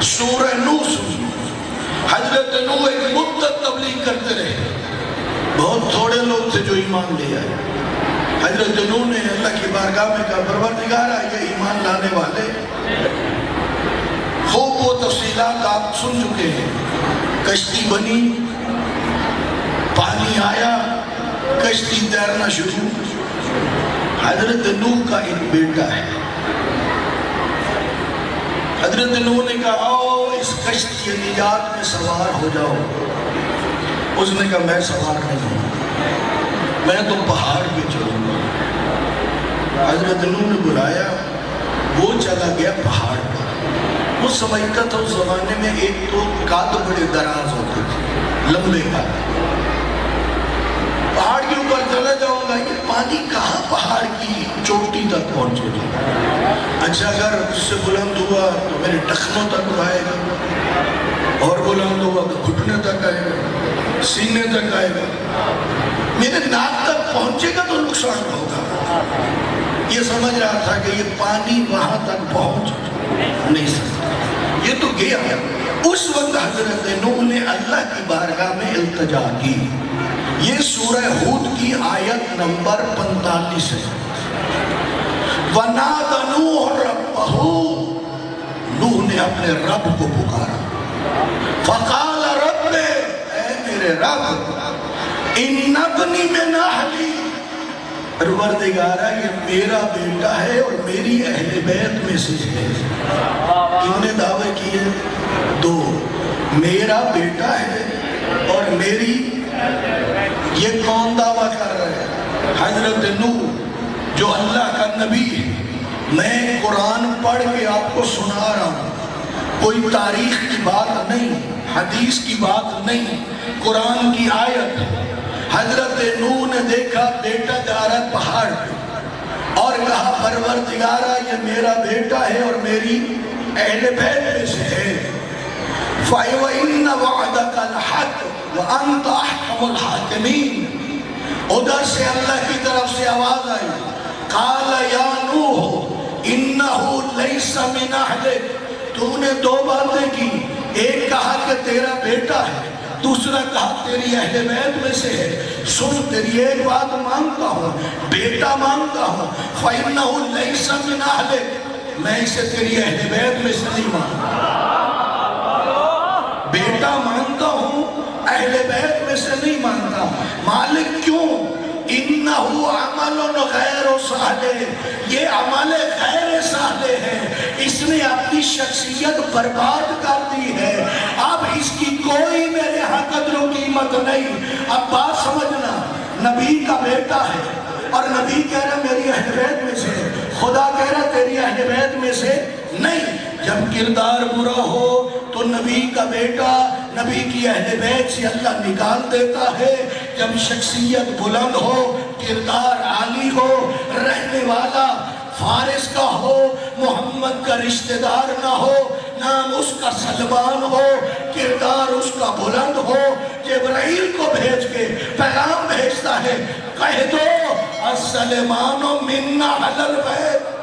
سورہ نوح سنی. حضرت نوح ایک مدت تبلیغ کرتے رہے، بہت تھوڑے لوگ تھے جو ایمان لے آئے. حضرت نوح نے اللہ کی بارگاہ میں کہا پروردگارا یہ ایمان لانے والے خوب وہ تفصیلات آپ سن چکے ہیں. کشتی بنی، پانی آیا، کشتی تیرنا شروع. حضرت نوح کا ایک بیٹا ہے. حضرت نوح نے کہا آؤ اس کشتی نجات میں سوار ہو جاؤ. اس نے کہا میں سوار نہیں ہوں، میں تو پہاڑ پہ چلوں گا. حضرت نوح نے بلایا، وہ چلا گیا پہاڑ پر. وہ سمجھتا تھا اس زمانے میں ایک تو قد بڑے دراز ہوتے تھے، لمبے قد. پہاڑ کے اوپر چلا جاؤں گا، یہ پانی کہاں پہاڑ کی چوٹی تک پہنچے گا. اچھا اگر اس سے بلند ہوا تو میرے ٹخنوں تک آئے گا، اور بلند ہوا تو گھٹنے تک آئے گا، سینے تک آئے گا، میرے ناک تک پہنچے گا تو نقصان ہوگا. یہ سمجھ رہا تھا کہ یہ پانی وہاں تک پہنچ نہیں سکتا، یہ تو گیا. اس وقت حضرت نوح نے اللہ کی بارگاہ میں التجا کی. یہ سورہ ہود کی آیت نمبر 45 ہے. وَنَادَ نُوحٌ رَبَّهُ، نوح نے اپنے رب کو پکارا. فَقَالَ رَبِّ، اے میرے رب، إِنَّ ابْنِي مِنْ أَهْلِي، پروردگارہ یہ میرا بیٹا ہے اور میری اہل بیت میں سے ہے. کیوں نے دعوے کیے؟ دو، میرا بیٹا ہے اور میری. یہ کون دعویٰ کر رہے ہیں؟ حضرت نوح جو اللہ کا نبی ہے. میں قرآن پڑھ کے آپ کو سنا رہا ہوں، کوئی تاریخ کی بات نہیں، حدیث کی بات نہیں، قرآن کی آیت ہے. حضرت نوح نے دیکھا بیٹا جا رہا ہے پہاڑ پہ، اور کہا پروردگارہ یہ میرا بیٹا ہے اور میری اہل بیت میں سے ہے. فَإِنَّ وَعْدَكَ الْحَقُّ وَأَنْتَ أَحْكَمُ الْحَاكِمِينَ. ادھر سے اللہ کی طرف سے آواز آئی، قَالَ يَا نُوحُ إِنَّهُ لَيْسَ مِنْ أَهْلِكَ. تو نے دو باتیں کی، ایک کہا کہ تیرا بیٹا ہے، دوسرا کہا تیری اہل بیت میں سے ہے. سن تیری ایک بات مانتا ہوں، بیٹا مانتا ہوں. فَإِنَّهُ لَيْسَ مِنْ أَهْلِكَ، میں اسے تیری اہل بیت میں سے نہیں مانتا. بیٹا مانتا ہوں، اہل بیت میں سے نہیں مانتا. مالک کیوں؟ انہو عمل غیر صالح، یہ عمل غیر صالح ہے. اس نے اپنی شخصیت برباد کر دی ہے. اب اس کی کوئی میرے ہاں قدر و قیمت نہیں. اب بات سمجھنا، نبی کا بیٹا ہے اور نبی کہہ رہا میری اہل بیت میں سے، خدا کہہ رہا تیری اہل بیت میں سے نہیں. جب کردار برا ہو تو نبی کا بیٹا نبی کی اہل بیت سے اللہ نکال دیتا ہے. جب شخصیت بلند ہو، کردار عالی ہو، رہنے والا فارس کا ہو، محمد کا رشتہ دار نہ ہو، نام اس کا سلمان ہو، کردار اس کا بلند ہو، جبرائیل کو بھیج کے پیغام بھیجتا ہے، کہہ دو السلمان منا علی البیت.